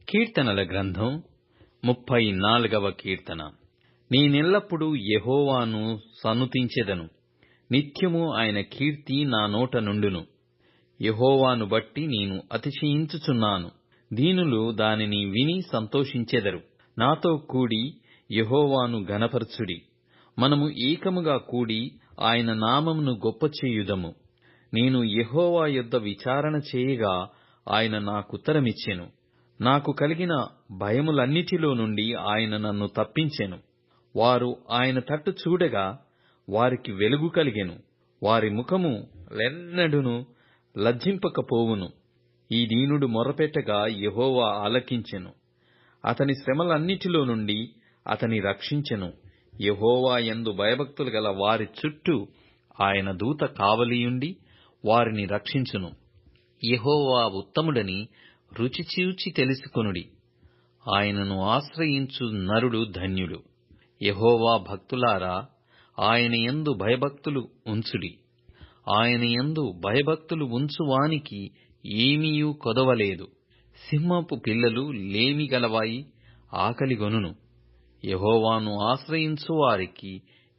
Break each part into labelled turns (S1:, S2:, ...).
S1: కీర్తనల గ్రంథం 34వ కీర్తన. నేనెల్లప్పుడూ యెహోవాను సన్నుతించెదను, నిత్యము ఆయన కీర్తి నా నోట నుండును. యెహోవాను బట్టి నేను అతిశయించుచున్నాను, దీనులు దానిని విని సంతోషించెదరు. నాతో కూడి యెహోవాను ఘనపరచుడి, మనము ఏకముగా కూడి ఆయన నామమును గొప్పచేయుదము. నేను యెహోవా యొద్ద విచారణ చేయగా ఆయన నాకుత్తరమిచ్చెను. నాకు కలిగిన భయములన్నిటిలో నుండి ఆయన నన్ను తప్పించెను. వారు ఆయన తట్టు చూడగా వారికి వెలుగు కలిగెను, వారి ముఖము లెన్నడును లజ్జింపకపోవును. ఈ దీనుడు మొరపెట్టగా యెహోవా ఆలకించెను, అతని శ్రమలన్నిటిలో నుండి అతని రక్షించెను. యెహోవా యందు భయభక్తులు గల వారి చుట్టూ ఆయన దూత కావలియుండి వారిని రక్షించును. యెహోవా ఉత్తముడని రుచిచూచి తెలుసుకొనుడి, ఆయనను ఆశ్రయించు నరుడు ధన్యుడు. యెహోవా భక్తులారా, ఆయన యందు భయభక్తులు ఉంచుడి. ఆయన యందు భయభక్తులు ఉంచువానికి ఏమీయూ కొదవలేదు. సింహపు పిల్లలు లేమి గలవాయి ఆకలిగొనును, యెహోవాను ఆశ్రయించు వారికి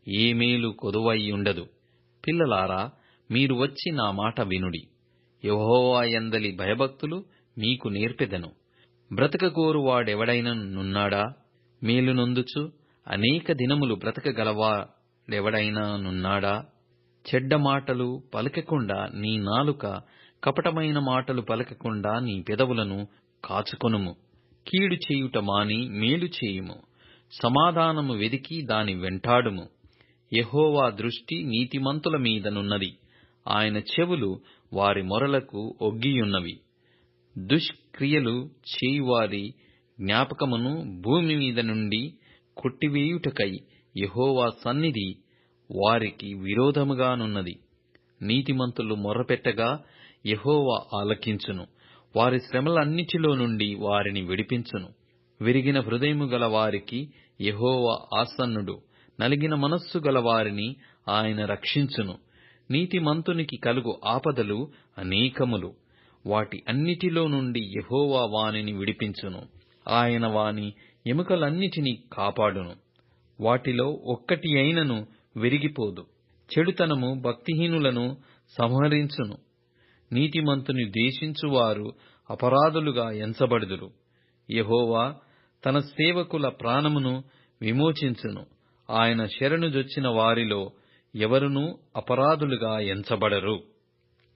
S1: ఏ మేలు కొదువయ్యుండదు. పిల్లలారా, మీరు వచ్చి నా మాట వినుడి. యెహోవా యందలి భయభక్తులు మీకు నేర్పెదను. బ్రతకగోరువాడెవడైనా నున్నాడా? మేలు నొందుచు అనేక దినములు బ్రతకగలవాడెవడైనా నున్నాడా? చెడ్డ మాటలు పలకకుండా నీ నాలుక, కపటమైన మాటలు పలకకుండా నీ పెదవులను కాచుకొనుము. కీడు చేయుట మాని మేలు చేయుము, సమాధానము వెదికి దాని వెంటాడుము. యెహోవా దృష్టి నీతిమంతుల మీదనున్నది, ఆయన చెవులు వారి మొరలకు ఒగ్గియున్నవి. దుష్క్రియలు చేయువారి జ్ఞాపకమును భూమి మీద నుండి కొట్టివేయుటకై యెహోవా సన్నిధి వారికి విరోధముగానున్నది. నీతిమంతులు మొర్రపెట్టగా యెహోవా ఆలకించును, వారి శ్రమలన్నిటిలో నుండి వారిని విడిపించును. విరిగిన హృదయము గల వారికి యెహోవా ఆసన్నుడు, నలిగిన మనస్సు గల వారిని ఆయన రక్షించును. నీతిమంతునికి కలుగు ఆపదలు అనేకములు, వాటి అన్నిటిలో నుండి యెహోవా వానిని విడిపించును. ఆయన వాని ఎముకలన్నిటినీ కాపాడును, వాటిలో ఒక్కటి అయినను విరిగిపోదు. చెడుతనము భక్తిహీనులను సంహరించును, నీతిమంతుని ద్వేషించువారు అపరాధులుగా ఎంచబడుదురు. యెహోవా తన సేవకుల ప్రాణమును విమోచించును, ఆయన శరణుజొచ్చిన వారిలో ఎవరునూ అపరాధులుగా ఎంచబడరు.